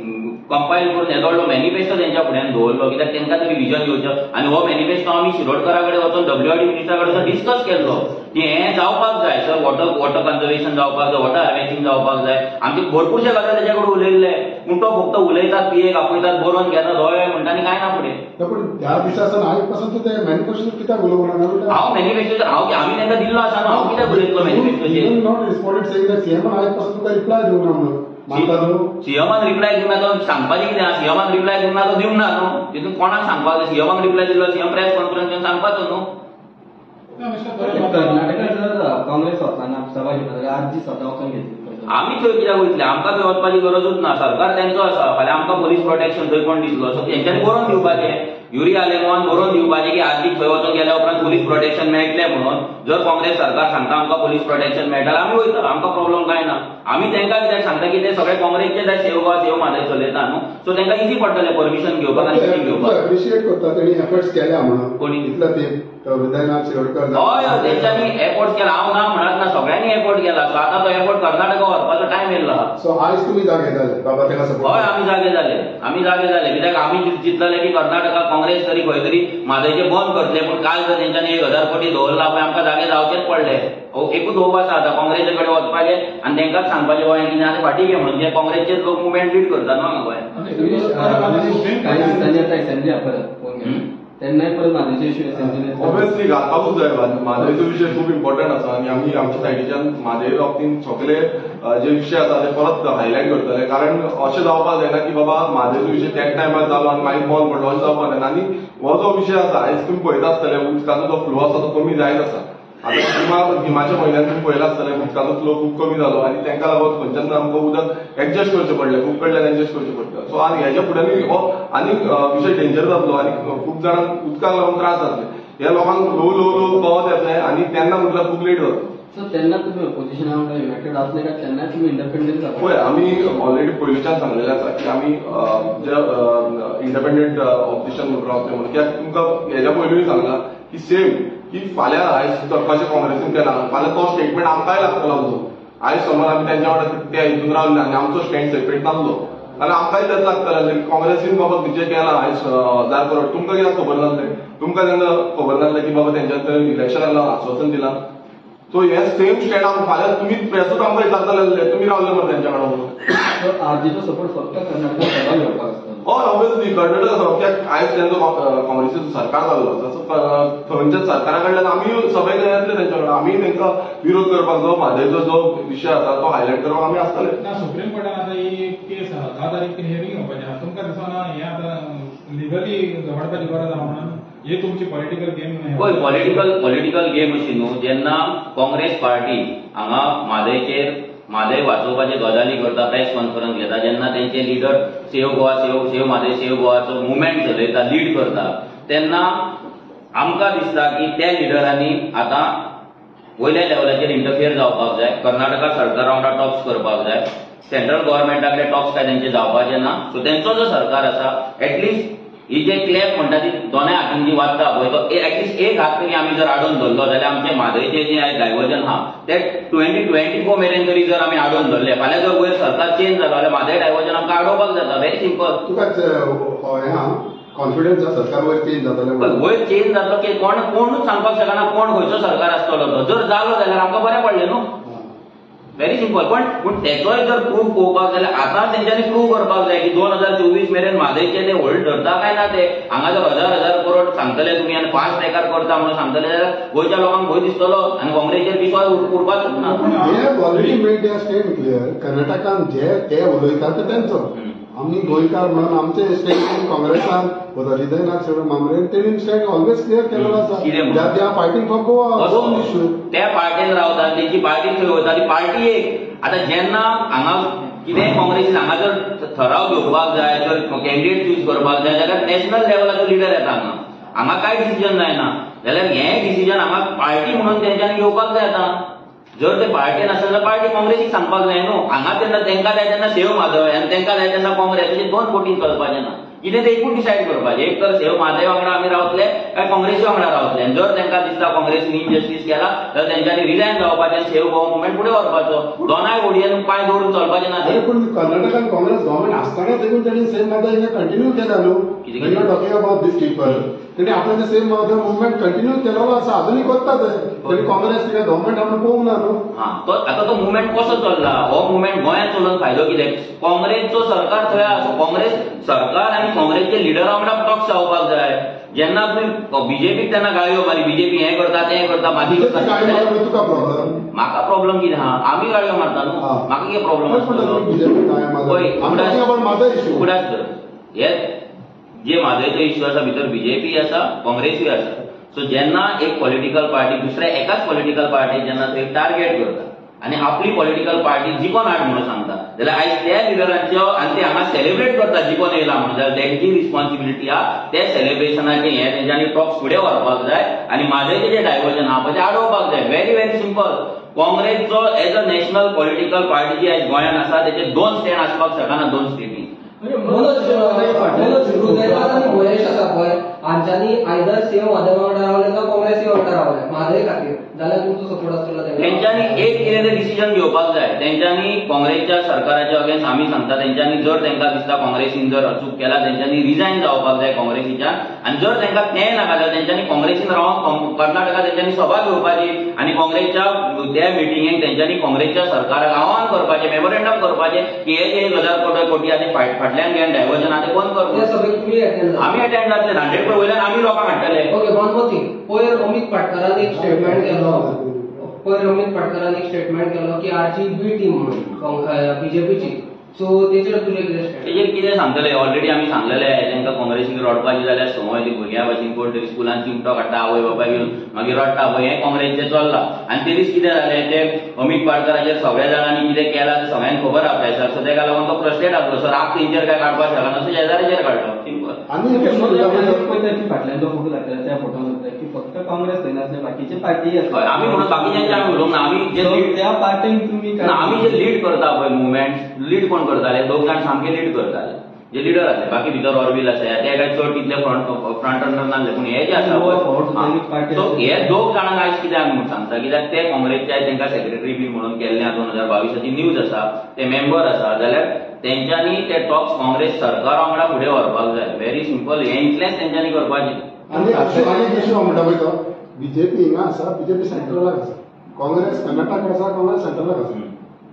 कंपायल करून येदो व्हडलो मॅनिफेस्टो तेंच्या फुड्यान दवरलो कित्याक तेंकां तरी विजन घेवचें. आनी हो मॅनिफेस्टो आमी शिरोडकरा कडेन वचून WRD मिनिस्टरा कडेन डिस्कस केल्लो की हें जावपाक जाय. सर वॉटर कन्जर्वेशन जावपाक जाय वॉटर हार्वेस्टिंग जावपाक जाय. आमचे भरपूरशे गजाली तेच्या कडेन उलयल्ले पूण तो फक्त उलयतात पियेक आपयतात बरोवन घेतात हय म्हणटा आनी काय ना फुडें. पूण ह्या दिसा सावन आयज पासून ते मॅनिफेस्टो कित्याक उलोवंक ना. हांव मॅनिफेस्टो आमी तांकां दिल्लो आसा न्हू. हांव कित्याक उलयतलो मॅनिफेस्टोचेर. नॉट रिस्पॉन्डेड सेइंग दॅट सीएमान आयज पासून तुका रिप्लाय दिवंक ना म्हणून सीएमान रिप्लाय दिवंक ना. तो सांगपाचें कितें सीएमान रिप्लाय दिवंक ना तो दिवंक ना न्हू. तितून कोणाक सांगपाक सीएमाक रिप्लाय दिल्लो सीएम प्रेस कॉन्फरन्सान सांगपाचो न्हू. कर्नाटकात जर काँग्रेस वचना सभा घेतला जाल्यार आरजी स्वता वचून घेतली. आमी थंय कित्याक वयतले. आमकां थंय वचपाची गरजूच ना. सरकार तेंचो आसा. फाल्यां आमकां पुलीस प्रोटेक्शन थंय कोण दितलो. सो तेंच्यांनी बरोवन दिवपाचें. युरी आलेमोन बरोवन दिवपाचें की आरजीक थंय वचून गेल्या उपरांत पुलीस प्रोटेक्शन मेळटलें म्हणून. जर काँग्रेस सरकार सांगता आमकां पुलीस प्रोटेक्शन मेळटा जाल्यार आमी वयता. आमकां प्रॉब्लम काय ना. आमी तेंकां कित्याक सांगता की ते सगळे काँग्रेसचे जाय सेव गोवा सेव मादय चलयता न्हू. सो तेंकां इजी पडटलें परमिशन घेवपाक आनी मिटींग घेवपाक. एप्रिशिएट करता तेणी एफर्ट्स केल्या म्हणून कोणी इतलो ते विद्यानाथ शिरोडकर हय हय तेंच्यांनी एफोर्ट केला. हांव ना म्हणत ना सगळ्यांनी एफोर्ट केला. सो आतां तो एफोर्ट कर्नाटका व्हरपाचो टायम येयल्लो आहा. सो आयज तुमी जागे जाले बाबा तेका सपोर्ट. हय आमी जागे जाले कित्याक आमी चिंतलें की कर्नाटका काँग्रेस तरी खंय तरी मादयचे बंद करतले पूण काल जर तेंच्यांनी 1000 कोटी दवरला पळय आमकां जागे जावचेच पडले. एकूच होप आसा आतां काँग्रेसी कडेन वचपाचें आनी तेंकांच सांगपाचें गोंय कितें आतां फाटीं घे म्हणून जे काँग्रेसचेच लोक मुवमेंट लीड करता न्हू गोंय. काही दिसांनी आता असेंब्ली परत तेन्नाय परत म्हादयचे इश्यू असेंब्ली ऑब्वियसली घालपाकूच जाय. म्हादयचो विशय खूब इम्पॉर्टंट आसा आनी आमी आमच्या सायडीच्यान म्हादय बाबतींत सगळे जे विशय आसा ते परत हायलायट करतले. कारण अशें जावपाक जायना की बाबा म्हादयचो विशय त्याच टायमार जालो आनी मागीर बंद पडलो अशें जावपाक जायना. आनी हो जो विशय आसा आयज तुमी पळयता आसतले उदकाचो जो फ्लो आसा तो कमी जायत आसा. आतां गिमाच्या म्हयन्यांत तुमी पळयला आसतले उदकाचो फ्लो खूब कमी जालो आनी तेंका लागून खंयच्यान आमकां उदक एडजस्ट करचें पडलें. खूब कडल्यान एडजस्ट करचें पडटा. सो आनी हेच्या फुड्यान हो आनी विशय डेंजर जातलो आनी खूब जाणांक उदकाक लागून त्रास जातले. ह्या लोकांक ल्हव कळत येतलें आनी तेन्ना म्हटल्यार खूब लेट जातलो. सो तेन्ना तुमी ऑपोजिशना वांगडा युनायटेड आसले काय तेन्ना तुमी इंडिपेंडंट जाता. पळय आमी ऑलरेडी पयलींच्यान सांगलेलें आसा की आमी जे इंडिपेंडंट ऑपोजिशन म्हणून रावतले म्हणून. कित्याक तुमकां हेच्या पयलींय सांगला की सेम की फाल्यां आयज कशें काँग्रेसीन केला फाल्यां तो स्टेटमेंट आमकांय लागतलो आमचो. आयज समज आमी तेंच्या वांगडा त्या हितून रावले आनी आमचो स्टँड सेपरेट नासलो जाल्यार आमकांय तेच लागतलें. काँग्रेसीन बाबा कितें केलां आयज 1000 करोड तुमकां कित्याक खबर नासलें. तुमकां तेन्ना खबर नासलें की बाबा तेंच्या इलेक्शनाक लागून आश्वासन दिलां. सो हे सेम स्टँड आमकां फाल्यां तुमी प्रेसूच आमकां विचारतले तुमी रावले मरे तेंच्या वांगडा म्हणून. आरजीचो सपोर्ट फक्त कर्नाटकाक सभा घेवपाक आसता. हय ऑब्वियसली कर्नाटक कित्याक आयज तेंचो काँग्रेसीचो सरकार जाल्लो जसो थंयच्या सरकारा कडल्यान आमी सभेक येतले तेंच्या वांगडा. आमी तेंकां विरोध करपाक जो म्हादयचो जो विशय आसा तो हायलायट करपाक आमी आसतले. सुप्रीम कोर्टान आतां ही केस 10 तारीख हियरिंग घेवपाचें आसा. तुमकां दिसना हें आतां लिगली झगडपाची गरज आहा म्हणून हे तुमची पॉलिटिकल गेम न्हय. पॉलिटिकल गेम अशी न्हू. जेन्ना काँग्रेस पार्टी हांगा मादय वाचोवपाचे गजाली करता प्रेस कॉन्फरन्स घेता जेन्ना तेंचे leader save Goa save Mhadei save गोवाचो मुवमेंट चलयता लीड करता तेन्ना आमकां दिसता की त्या लिडरांनी आतां वयल्या लेवलाचेर इंटरफियर जावपाक जाय. कर्नाटका सरकारा वांगडा टॉक्स करपाक जाय. सेंट्रल गव्हर्नमेंटा कडेन टॉक्स काय तेंचे जावपाचे ना. सो तेंचो जो सरकार आसा एटलिस्ट ही जे क्लॅप म्हणटा ती दोनूय हातीन जी वाजता पळय तो एटलिस्ट एक हात तरी आमी जर आडोवन धरलो जाल्यार आमचे म्हादयचे जे डायव्हर्जन आहा ते 2024 मेरेन तरी जर आमी आडोवन धरले, फाल्यां जर वयर सरकार चेंज जालो जाल्यार म्हादय डायव्हर्जन आमकां आडोवपाक जाता. Very simple. तुका कॉन्फिडन्स सरकार वयर चेंज जातले वयर चेंज जातलो की कोणूच सांगपाक शकना कोण खंयचो सरकार आसतलो तो. जर जालो जाल्यार आमकां बरें पडलें न्हू. Very simple. पण तेचोय जर प्रूफ पळोवपाक जाल्यार आतां तेंच्यांनी प्रूव्ह करपाक जाय की 2024 मेरेन म्हादयचे ते होल्ड धरता काय ना ते. हांगा जर 1000 करोड सांगतले तुमी आनी फास्ट ट्रॅकार करता म्हणून सांगतले जाल्यार गोंयच्या लोकांक भंय दिसतलो आनी काँग्रेसीचेर विश्वास उरपाचोच ना. Already made their state clear. कर्नाटकान जे ते उलयतात ते तेंचो. आमी गोंयकार म्हणून आमचे स्टेट काँग्रेसान हृदयनाथ शेळके मामरेन तेणी स्टेट ऑलवेज क्लियर केलेलो आसा. They are fighting for Goa issue. त्या पार्टीन रावतात तेंची पार्टी थंय वता ती पार्टी एक. आतां जेन्ना हांगा कितेंय काँग्रेसीन हांगा जर ठराव घेवपाक जाय जर कॅन्डिडेट चूज करपाक जाय जाल्यार नॅशनल लेवलाचो लिडर येता हांगा काय डिसिजन जायना जाल्यार हें डिसिजन हांगा पार्टी म्हणून तेंच्यांनी घेवपाक जाय. आतां जर ते पार्टीन आसत जाल्यार पार्टी काँग्रेसीक सांगपाक जाय न्हू. हांगा तेन्ना तेंका जाय तेन्ना सेव माधव आनी तेंका जाय तेन्ना काँग्रेस अशें दोन बोटीन चलपाचें ना. कितें ते एकूच डिसायड करपाचें. एक तर सेव माधव वांगडा आमी रावतले काय काँग्रेसी वांगडा रावतले. जर तेंका दिसता काँग्रेसीन इनजस्टीस केला जाल्यार तेंच्यांनी रिजायन जावपाचें. सेव गोवा मुवमेंट फुडें व्हरपाचो. दोनाय बोडयेन पांय दवरून चलपाचें ना. पूण कर्नाटकान काँग्रेस गव्हर्मेंट आसतना देखून तेणी सेम माधव कंटिन्यू केला न्हू. टॉकिंग अबाउट दीस पीपल तेणी आपल्याचे सेम माधव मुवमेंट कंटिन्यू केलेलो आसा. अजूनही करतात तेणी काँग्रेस किंवा गव्हर्मेंट आमी पळोवंक ना न्हू. आतां तो मुवमेंट कसो चल्ला. हो मुवमेंट गोंयांत चलोवन फायदो कितें. काँग्रेसचो सरकार थंय आसा. काँग्रेस सरकार आनी काँग्रेसचे लिडरा वांगडा टॉक्स जावपाक जाय. जेन्ना तुमी बीजेपीक तेन्ना गाळयो मारी बीजेपी हें करता तें करता माती तुका प्रॉब्लम. म्हाका प्रॉब्लम कितें आहा. आमी गाळयो मारता न्हू. म्हाका कितें प्रॉब्लम आसतलो. उगडास कर. हे जे म्हादयचो इश्यू आसा भितर बीजेपी आसा काँग्रेसूय आसा. सो जेन्ना एक पॉलिटिकल पार्टी दुसऱ्या एकाच पॉलिटिकल पार्टी जेन्ना थंय टार्गेट करता आनी आपली पॉलिटिकल पार्टी जिखोन हाड म्हणून सांगता जाल्यार आयज त्या लिडरांचो आनी ते हांगा सेलिब्रेट करता जिखोन येयला म्हणून जाल्यार तेंची रिस्पॉन्सिबिलिटी आहा. त्या सेलिब्रेशनाचे हें तेंच्यांनी टॉक्स फुडें व्हरपाक जाय आनी म्हादयचें जें डायव्हर्जन आहा पळय तें आडोवपाक जाय. Very very simple. काँग्रेसचो as a national political party जी आयज गोंयांत आसा तेचे दोन स्टँड आसपाक शकना दोन स्टेटीन. गोयेश आसा पळय हांच्यांनी आयदर सेव माधव वांगडा रावले का काँग्रेसी वांगडा रावले म्हादय खातीर जाल्यार तुमचो सपोर्ट आसतलो तेंच्यांनी एक कितें तें डिसिजन घेवपाक जाय. तेंच्यांनी काँग्रेसच्या सरकाराच्या अगेन्स्ट आमी सांगता तेंच्यांनी जर तेंका दिसता काँग्रेसीन जर अचूक केला तेंच्यांनी रिजायन जावपाक जाय काँग्रेसीच्यान. आनी जर तेंका तें नाका जाल्यार तेंच्यांनी काँग्रेसीन रावन कर्नाटका तेंच्यांनी सभा घेवपाची आनी काँग्रेसच्या त्या मिटिंगेक तेंच्यांनी काँग्रेसच्या सरकाराक आव्हान करपाचें मेमोरेंडम करपाचें की हे जे 1000 कोटी आहा ते फाटल्यान घेवन डायव्हर्जन आहा ते बंद कर. आमी अटेंड जातले 100% वयल्यान आमी लोकांक हाडटले. Okay one more thing. पयर अमित पाटकरान एक स्टेटमेंट केलो. अमित पाटकरान एक स्टेटमेंट केलो की आरची बी टीम म्हणून बीजेपीची. सो तेचेर तुजें कितें तेजेर कितें सांगतले. ऑलरेडी आमी सांगलेले तेंका काँग्रेसीक रडपाची जाल्यार समज ती भुरग्यां भाशेन कोण तरी स्कुलान चिमटो काडटा आवय बापाय घेवन मागीर रडटा पळय हें काँग्रेसचें चल्लां. आनी ते दीस कितें जालें ते अमित पाटकराचेर सगळ्या जाणांनी कितें केलां तें सगळ्यांक खबर आहा प्रेसार. सो तेका लागून तो फ्रस्ट्रेट आसलो. सो राग तेंचेर काय काडपाक शकना सो शेजाऱ्याचेर काडलो. सिंपल. फाटल्यान जो फोटो दाखयला त्या फोटोन की फक्त काँग्रेस थंय नासले बाकीचे पार्टी आसता. आमी म्हणून बाकीच्यांचे आमी उलोवंक ना. आमी जे लीड त्या पार्टीन तुमी आमी जे लीड करता पळय मुवमेंट लीड कोण करताले दोग जाण सामके लीड करताले जे लिडर आसले. बाकी भितर ऑर्बिल आसा ते काय चड तितले फ्रंट रनर नासले. पूण हे जे आसा सो हे दोग जाणांक आयज कितें आमी म्हणून सांगता कित्याक ते काँग्रेसचे तांकां सेक्रेटरी बी म्हणून केल्ले 2022ची न्यूज आसा ते मेंबर आसा जाल्यार तेंच्यांनी ते टॉक्स काँग्रेस सरकारा वांगडा फुडें व्हरपाक जाय. Very simple. हें इतलेंच तेंच्यांनी करपाचें. आनी एक इश्यू म्हणटा पळय तो बीजेपी हिंगा आसा बीजेपी सेंट्रलाक आसा काँग्रेस कर्नाटकाक आसा काँग्रेस सेंट्रलाक आसा.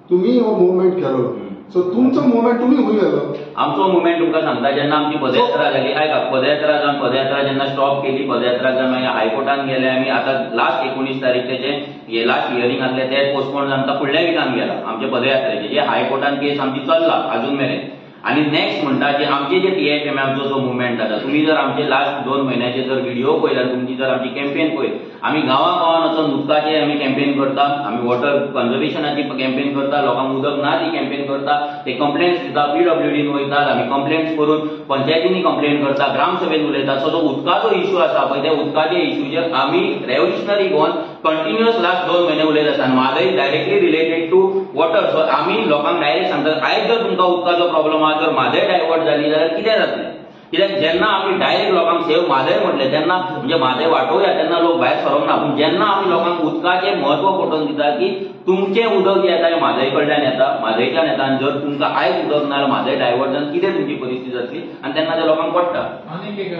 तुमी हो मुवमेंट केलो सो तुमचो मुवमेंट तुमी खंय गेलो. आमचो मुवमेंट तुमकां सांगता जेन्ना आमची पदयात्रा जाली आयका पदयात्रा जावन पदयात्रा जेन्ना स्टॉप केली पदयात्रा जावन मागीर हायकोर्टान गेले आमी. आतां लास्ट 19 तारीखेचे हे लास्ट हियरींग आसलें ते पोस्टपोन जावन फुडल्या विकान गेला आमचे पदयात्रेचे जे हायकोर्टान केस आमची चल्ला अजून मेरेन. आणि नेक्स्ट म्हणटा जे आमचे जे TFMMचो जो मुवमेंट जाता, तुम्ही जर आमचे लास्ट 2 महिन्याचे जर व्हिडिओ पळयला, तुमची जर आमची कॅम्पेन पळय, आम्ही गांवागांवान वचून उदकाचे आम्ही कॅम्पेन करता, आम्ही वॉटर कन्झर्वेशनाची कॅम्पेन करता, लोकांक उदक ना ती कॅम्पेन करता, ते कंप्लेंट्स दिता, PWDन वयतात, आम्ही कंप्लेंट्स करून पंचायतींनी कंप्लेंट करता, ग्रामसभेत उलयता. सो जो उदकाचो इश्यू आसा पळय, त्या उदकाच्या इश्यूचेर आम्ही रेव्होल्युशनरी गोवन कंटिन्युअस लास्ट 2 महिने उलयत आसा. आनी म्हादय directly related to water. So आम्ही लोकांक डायरेक्ट सांगतात, आयज जर तुमकां उदकाचो प्रॉब्लम आहा, जर म्हादय डायवर्ट जाली जाल्यार कितें जातलें? कित्याक जेन्ना आमी डायरेक्ट लोकांक सेव म्हादय म्हटलें तेन्ना म्हणजे म्हादय वाटोवया तेन्ना लोक भायर सरोंक ना. पूण जेन्ना आमी लोकांक उदकाचें म्हत्व पटोवन दिता की तुमचें उदक जें येता तें म्हादय कडल्यान येता, म्हादयच्यान येता, आनी जर तुमकां आयज उदक ना जाल्यार म्हादय डायवर्ट जावन कितें तुमची परिस्थिती जातली, आनी तेन्ना ते लोकांक पडटा. आनीक एक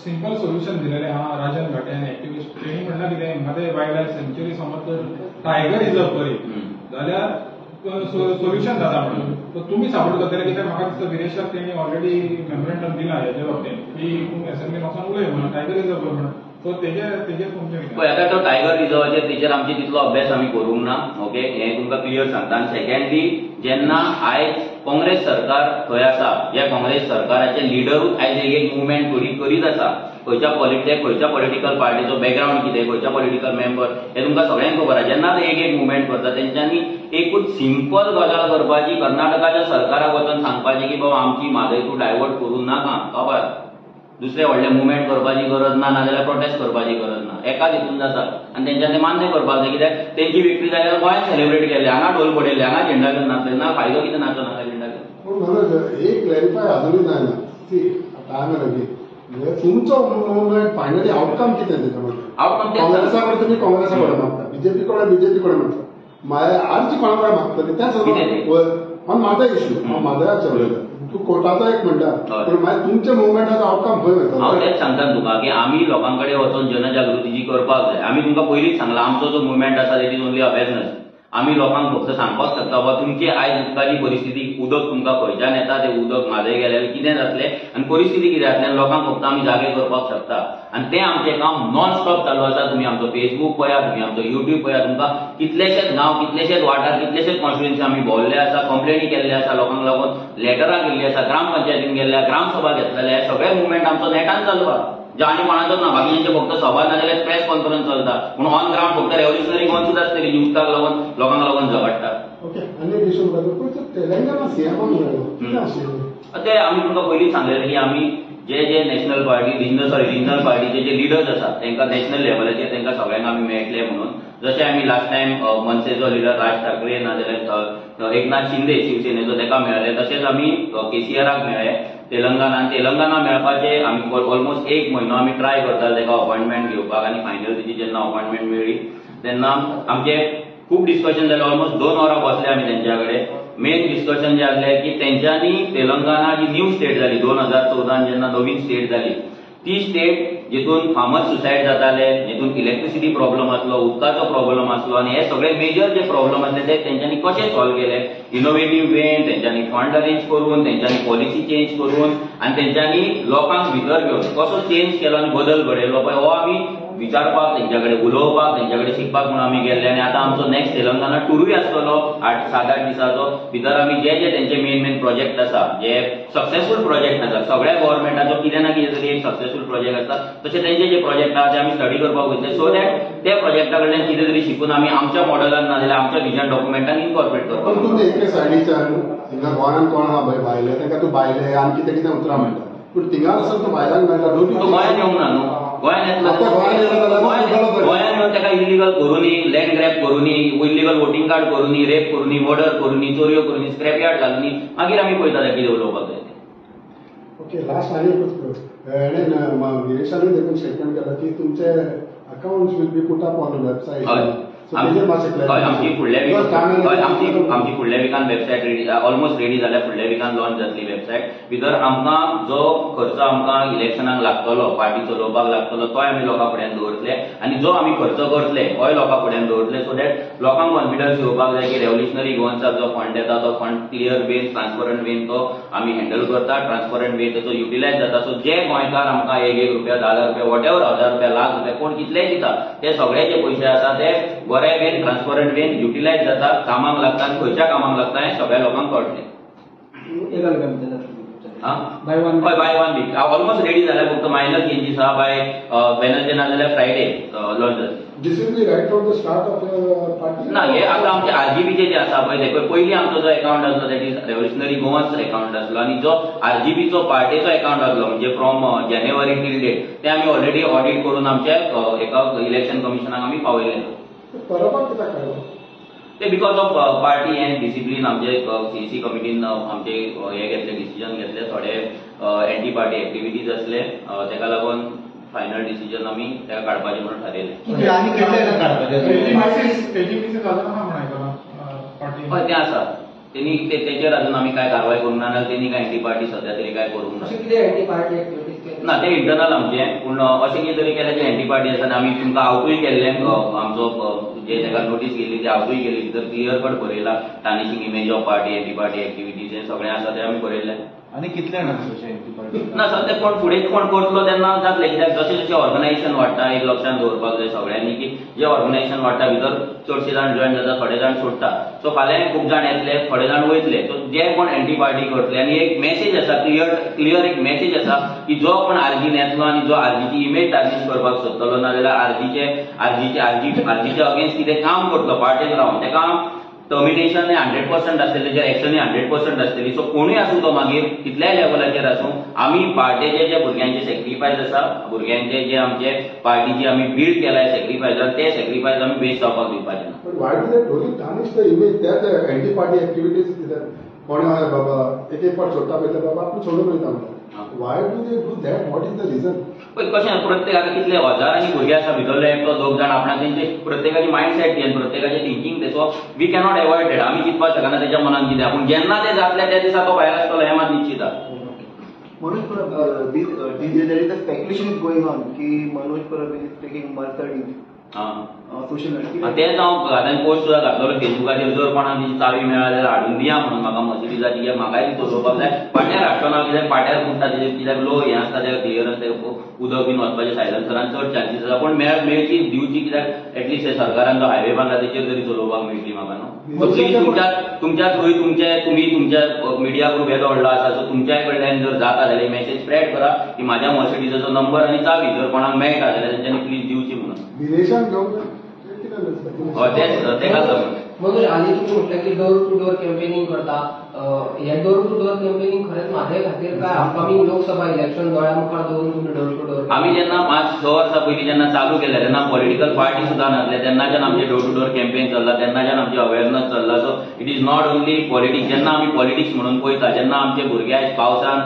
सिंपल सोल्युशन दिलेलें आहा राजन घाटे एक्टिविस्ट. तेणी म्हणला कितें, म्हादय वायल्ड लायफ सेंच्युरी समज जर टायगर रिजर्व करी जाल्यार सोल्युशन जाता म्हणून. सो तुमी सपोर्ट करतले, कित्याक म्हाका दिसता विरेशाक तेणी ऑलरेडी मेमोरेंडम दिला हेजे बाबतींत की तूं असेंब्लीन वचून उलय म्हणून टायगर रिजर्व कर म्हणून. सो तेजेर तुमचें पळय आतां तो टायगर रिजर्वाचेर तेजेर आमचे तितलो अभ्यास आमी करूंक ना. ओके, हें तुमकां क्लियर सांगता. आनी सेकंडली, जेन्ना आयज काँग्रेस सरकार थंय आसा, जे काँग्रेस सरकाराचे लिडरूच आयज एक मुवमेंट करीत आसा, खंयच्या पॉलिटिकल पार्टीचो बॅकग्राऊंड कितें, खंयच्या पॉलिटिकल मेंबर, हे तुमकां सगळ्यांक खबर आसा. जेन्ना ते एक मुवमेंट करता तेंच्यांनी एकूच सिंपल गजाल करपाची, कर्नाटकाच्या सरकाराक वचून सांगपाचें की बाबा आमची म्हादय तूं डायवर्ट करूं नाका. खबर, दुसरे व्हडले मुवमेंट करपाची गरज ना, नाजाल्यार प्रोटेस्ट करपाची गरज ना, एकाच हितून जाता. आनी तेंच्यांनी मान्य करपाक जाय, कित्याक तेंची विक्ट्री जाल्यार गोंयांत सेलिब्रेट केले, हांगा ढोल पडयले, हांगा झेंडा घेवन नाचले, ना फायदो कितें नाचो नाका झेंडा घेवन. पूण मनोज एक क्लॅरिफाय अजूनय जायना. टायम म्हणजे तुमचो मुवमेंट फायनली आउटकम कितें त्याच्यामध्ये? आउटकम काँग्रेसा कडेन तुम्ही काँग्रेसा कडेन मागता, बीजेपी कडेन म्हणटा, आरची कोणा कडेन मागतली तें सगळं म्हादय इश्यू, म्हादयाचे उलयता. तूं कोर्टाचो एक म्हणटा, पूण मागीर तुमच्या मुवमेंटाचो आउटकम खंय वयता? हांव तेच सांगता तुका की आमी लोकांकडे वचून जनजागृती करपाक जाय. आमी तुमकां पयलींच सांगला, आमचो जो मुवमेंट आसा देट इज ओन्ली अवेरनेस. आमी लोकांक फक्त सांगपाक शकता बाबा तुमची आयज उदकाची परिस्थिती, उदक तुमकां खंयच्यान येता, तें उदक म्हादय गेल्यार कितें जातलें आनी परिस्थिती कितें जातलें, लोकांक फक्त आमी जागे करपाक शकता. आनी तें आमचें काम नॉन स्टॉप चालू आसा. तुमी आमचो फेसबूक पळया, तुमी आमचो युट्यूब पळया, तुमकां कितलेशेच गांव, कितलेशेच वाठार, कितलेशेच कॉन्स्टिट्युएन्सी आमी भोंवल्ले आसा, कंप्लेनी केल्ले आसा, लोकांक लागून लेटरां केल्लीं आसा, ग्रामपंचायतीन गेल्ल्या, ग्रामसभा घेतलेल्या, हे सगळे मुवमेंट आमचो नेटान चालू आहा. जे आनी कोणाचोच ना, बाकीच्यांचे फक्त सभा नाजाल्यार प्रेस कॉन्फरन्स चलता, पूण ऑन ग्राउंड फक्त रेव्होल्युशनरी गोवन सुद्दां आसतली, जी उदकाक लागून लोकांक लागून झगडटा. ओके, आनी एक इश्यू म्हणटा, तेलंगणा सीएम कितें आशिल्लें ते आमी तुमकां पयलींच सांगलेलें की आमी जे नॅशनल पार्टी, रिजनल पार्टीचे जे लिडर्स आसा तांकां नॅशनल लेवलाचेर तांकां सगळ्यांक आमी मेळटले म्हणून. जशें आमी last time मनसेचो leader Raj Thackeray नाजाल्यार एकनाथ शिंदे शिवसेनेचो ताका मेळ्ळे, तशेंच आमी केसीआराक मेळ्ळे तेलंगणा मेळपाचे आमी ऑलमोस्ट 1 म्हयनो आमी ट्राय करता ताका अपॉइंटमेंट घेवपाक. आनी फायनल तेजी जेन्ना अपॉइंटमेंट मेळ्ळी तेन्ना आमचे खूब डिस्कशन जालें, ऑलमोस्ट 2 वरां बसले आमी तेंच्या कडेन. मेन डिस्कशन जें जालें की तेंच्यांनी तेलंगणा जी न्यू स्टेट जाली 2014 जेन्ना नवीन स्टेट जाली, ती स्टेट जितून फार्मर सुसायड जाताले, जितून इलेक्ट्रिसिटी प्रॉब्लम आसलो, उदकाचो प्रॉब्लम आसलो, आनी हे सगळे मेजर जे प्रॉब्लम आसले ते तेंच्यांनी कशे सॉल्व केले, इनोव्हेटिव्ह वेन तेंच्यांनी फंड अरेंज करून, तेंच्यांनी पॉलिसी चेंज करून, आनी तेंच्यांनी लोकांक भितर घेवन कसो चेंज केलो आनी बदल घडयलो पळय, हो आमी विचारपाक, तेंच्या कडेन उलोवपाक, तेंच्या कडेन शिकपाक म्हणून आमी गेल्ले. आनी आतां आमचो नेक्स्ट तेलंगणा टुरूय आसतलो 7-8 दिसाचो. भितर आमी जे तेंचे मेन प्रोजेक्ट आसा, जे सक्सेसफूल प्रोजेक्ट आसा, सगळ्या गव्हर्नमेंटाचो कितें ना कितें तरी एक सक्सेसफूल प्रोजेक्ट आसता, तशें तेंचे जे प्रोजेक्ट आसा ते आमी स्टडी करपाक वयतले, सो दॅट त्या प्रोजेक्टा कडल्यान कितें तरी शिकून आमी आमच्या मॉडेलान नाजाल्यार आमच्या विजन डॉक्युमेंटान इनकॉर्पोरेट करपाक. पण तुमी एके सायडीच्यान हिंगा गोंयान कोण आहा पळय भायले, तांकां तूं भायले आनी कितें उतरां म्हणटा, पूण थिंगा वचून तूं भायल्यान मेळटा, गोंयान येवंक ना न्हू. गोंयान येवन ताका इलिगल करूनी, लँड ग्रॅब करूनी, इलिगल वोटिंग कार्ड करूनी, रेप करूनी, मर्डर करूनी, चोरयो करूनी, स्क्रॅप यार्ड घालूनी, मागीर आमी पळयता कितें उलोवपाक जाय ते. ओके, लास्ट आनी गिरीशानूय देखून स्टेटमेंट केला की तुमचे accounts will be put up on website. आमची फुडल्या विकान वेबसायट रेडी, ऑलमोस्ट रेडी जाल्या, फुडल्या विकान लॉन्च जातली वेबसायट. भितर आमकां जो खर्च आमकां इलेक्शनाक लागतलो, पार्टी चलोवपाक लागतलो, तोय आमी लोकां फुड्यान दवरतले, आनी जो आमी खर्च करतले तोय लोकां फुड्यान दवरतले, सो दॅट लोकांक कॉन्फिडन्स येवपाक जाय की रेव्होल्युशनरी गोवन्साक जो फंड येता तो fund clear Wien, transparent Wien तो आमी हँडल करता, ट्रान्सपरंट वेन ताचो युटिलायज जाता. सो जे गोंयकार आमकां 1 रुपया, 10 रुपया, वॉटेवर 1000 रुपया, लाख रुपया कोण कितलेय दिता, ते सगळे जे पयशे आसा ते बरे वेन, ट्रान्सपरंट वेन युटिलायज जाता, कामाक लागता, आनी खंयच्या कामाक लागता हें सगळ्या लोकांक कळटलें. एक भितर by one week almost ready झाला फक्त मायनर चेंजीस आहा बाय वेनसडे ना जाल्यार फ्रायडे लॉन्च जाता. This will be right from the start of your party? ना हे आता आमचे आरजीबीचे जे आसा पळय ते पयलीं आमचो जो अकाउंट आसलो that is revolutionary Goans account आसलो आनी जो आरजीबीचो पार्टेचो अकाउंट आसलो म्हणजे फ्रॉम जानेवारी टील डेट ते आमी ऑलरेडी ऑडिट करून आमच्या एका इलेक्शन कमिशनाक आमी पावयले. परवा कित्याक काडलो? ते because of party end discipline आमचे सीसी कमिटीन आमचे हे घेतले डिसिजन घेतले थोडे एंटी पार्टी एक्टिविटीज असले तेका लागून फायनल डिसिजन आमी तेका काडपाचे म्हणून थारायले. आनी केन्ना काडपाचे एजीपीसी जालें ना म्हणून आयकलां पार्टी. हय तें आसा तेनी तेचेर अजून आमी काय कारवाय करूंक ना नाल्यार तेनी काय एंटी पार्टी सध्या तरी काय करूंक अशें ना. कितें एंटी पार्टी एक्टिविटीज केले? ना ते इंटरनल आमचे पूण अशें कितें तरी केलें जे एंटी पार्टी आसा आनी आमी तुमकां आवटूय केल्लें आमचो जे ताका नोटीस केल्ली ती आवटूय केली भितर क्लियर कट बरयला tarnishing image of party anti party activities हे सगळें आसा तें आमी बरयल्लें. आनी कितले जाण अशे एंटी पार्टी ना सर कोण फुडें कोण करतलो तेन्ना जातलें कित्याक जशें जशें ऑर्गनायझेशन वाडटा एक लक्षांत दवरपाक जाय सगळ्यांनी की जे ऑर्गनायझेशन वाडटा भितर चडशे जाण जॉयन जाता थोडे जाण सोडटा सो फाल्यां खूब जाण येतले थोडे जाण वयतले सो जे कोण एंटी पार्टी करतले आनी एक मेसेज आसा क्लियर एक मेसेज आसा की जो कोण आरजीन येतलो आनी जो आरजीची इमेज टार्निश करपाक सोदतलो नाजाल्यार आरजीचे अगेन्स्ट कितें काम करतलो पार्टेन रावन तेका टर्मिनेशन 100% आसतलें तेजेर एक्शन 100% आसतली. सो कोणूय आसूं तो मागीर कितल्याय लेवलाचेर आसूं आमी पार्टेचे जे भुरग्यांचे सॅक्रिफायस आसा भुरग्यांचे जे आमचे पार्टीची आमी बिल्ड केलाय सॅक्रिफायस ते सॅक्रिफायस आमी वेस्ट जावपाक दिवपाचे ना. But why do they totally tarnish the image? They are the anti-party activities. कोण बाबा एक पाट सोडटा पळय ते बाबा आपूण सोडून वयता म्हणटा. Why do they do that? What is the reason? कशें प्रत्येकाचे कितले हजारांनी भुरगे आसा भितरले एकटो दोग जाण आपणाक तेंचे प्रत्येकाची मायंडसेट ती प्रत्येकाचे थिंकींग ते so we cannot avoid that आमी चिंतपाक शकना तेच्या मनान कितें पूण जेन्ना ते जातले त्या दिसा तो भायर आसतलो हें मात निश्चित आसा. Manoj Parab, there is a speculation is going on कि Manoj Parab is taking Mercedes. Social media तेच हांव घरान पोस्ट सुद्दां घातलो फेसबुकाचेर जर कोणाक तेची चावी मेळ्ळा जाल्यार हाडून दिया म्हणून म्हाका मर्सिडीजाची कित्याक म्हाकाय ती चलोवपाक जाय फाटल्यान हाडटना कित्याक फाट्यार फुट्टा तेजेर कित्याक लो हें आसता तेका क्लियरन्स उदक बीन वचपाचें सायलन्सरान चड चान्सीस आसा पूण मेळची दिवची कित्याक एटलिस्ट हे सरकारान जो हायवे बांदला तेचेर तरी चलोवपाक मेळटली म्हाका न्हू. तुमच्या थ्रू तुमी तुमच्या मिडिया ग्रुप येदो व्हडलो आसा सो तुमच्याय कडल्यान जर जाता जाल्यार मेसेज स्प्रेड करा की म्हाज्या मर्सिडीजाचो नंबर आनी चावी जर कोणाक मेळटा जाल्यार तेंच्यांनी प्लीज दिवची म्हणून. विदेशांत घेऊन तेका लागून म्हणून आधी तुम्ही म्हटलं की डोर टू डोर कॅम्पेनिंग करता हे डोर टू डोर कॅम्पेनिंग खरेंच म्हादय खातीर काय अपकमिंग लोकसभा इलेक्शन दोळ्या मुखार दवरून तुम्ही डोर टू डोर आमी जेन्ना 5-6 वर्सां पयलीं जेन्ना चालू केलें तेन्ना पॉलिटिकल पार्टी सुद्दां नासले तेन्नाच्यान आमचे डोर टू डोर कॅम्पेन चल्ला तेन्नाच्यान आमची अवेरनस चल्ला so it is not only politics जेन्ना आमी पॉलिटिक्स म्हणून पळयता जेन्ना आमचे भुरगे आयज पावसान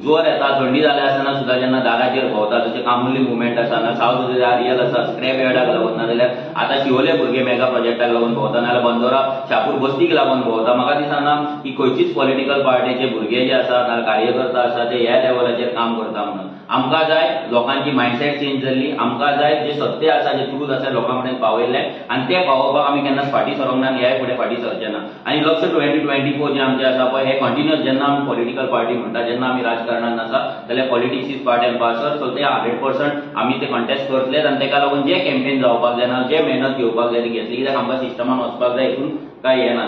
जोर येता थंडी जाल्या आसतना सुद्दां जेन्ना दाराचेर भोंवता जशें कामुल्ली मुवमेंट आसा ना सावथ गोवा रियल आसा स्क्रॅप यार्डाक लागून नाजाल्यार आतां शिवोले भुरगे मेगा प्रोजेक्टाक लागून भोंवता नाल्यार बंदोरा शापूर बस्तीक लागून भोंवता म्हाका दिसना की खंयचीच पॉलिटिकल पार्टीचे भुरगे जे आसा नाल्यार कार्यकर्ता आसा ते ह्या लेवलाचेर काम करता म्हणून आमकां जाय लोकांची मायंडसेट चेंज जाल्ली आमकां जाय जे सत्य आसा जे ट्रूथ आसा लोकां कडेन पावयल्लें आनी ते पावोवपाक आमी केन्नाच फाटीं सरोंक ना ह्याय फुडें फाटीं सरचे ना आनी लक्ष 2024 जे आमचें आसा पळय हे कंटिन्युअस जेन्ना आमी पॉलिटिकल पार्टी म्हणटा जेन्ना आमी राजकारणांत आसा जाल्यार politics is part end parcel so ते 100% आमी ते कंटेस्ट करतलेच आनी तेका लागून जे कॅम्पेन जावपाक जाय ना जे मेहनत घेवपाक जाय ती घेतली कित्याक आमकां सिस्टमान वचपाक जाय हितून काय हें ना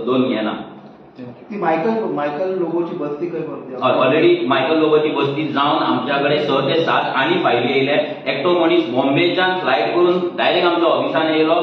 दोन हें ना. ती मायकल लोबोची बस्ती खंय करता ऑलरेडी मायकल लोबोची बस्ती जावन आमच्या कडेन 6 ते 7 आनी फायली येयले एकटो मनीस बॉम्बेच्यान फ्लायट करून डायरेक्ट आमच्या ऑफिसान येयलो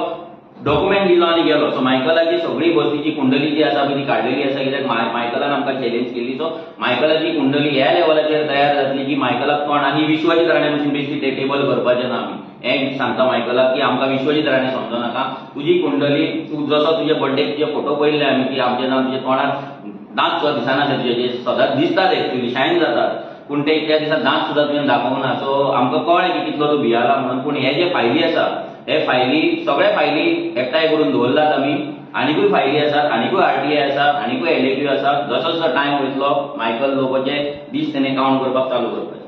डॉक्युमेंट दिलो आनी गेलो सो मायकलाची सगळी बस्तीची कुंडली जी आसा पळय ती काडलेली आसा कित्याक मायकलान आमकां चॅलेंज केली सो मायकलाची कुंडली ह्या लेवलाचेर तयार जातली की मायकलाक कोण आनी विश्वाजीत राणे भशेन बेश्टी टेबल करपाचें ना आमी हें सांगता मायकलाक की आमकां विश्वजीत राणे समजो नाका तुजी कुंडली तूं जसो तुजे बर्थडेक तुजे फोटो पळयल्ले आमी की आमचे नांव तुजे तोंडार दांत सुद्दां दिसना तुजे सदांच दिसतात एक्चुअली शायन जातात पूण ते त्या दिसा दांत सुद्दां तुवें दाखोवंक ना सो आमकां कळ्ळें की कितलो तूं भियाला म्हणून पूण हे जे फायली आसा हे फायली सगळे फायली एकठांय करून दवरलात आमी आनीकूय फायली आसात आनीकूय आरटीआय आसा आनीकूय एलएक्यू आसा जसो जसो टायम वयतलो मायकल लोबोचे दीस तेणें कावंट करपाक चालू करपाचें.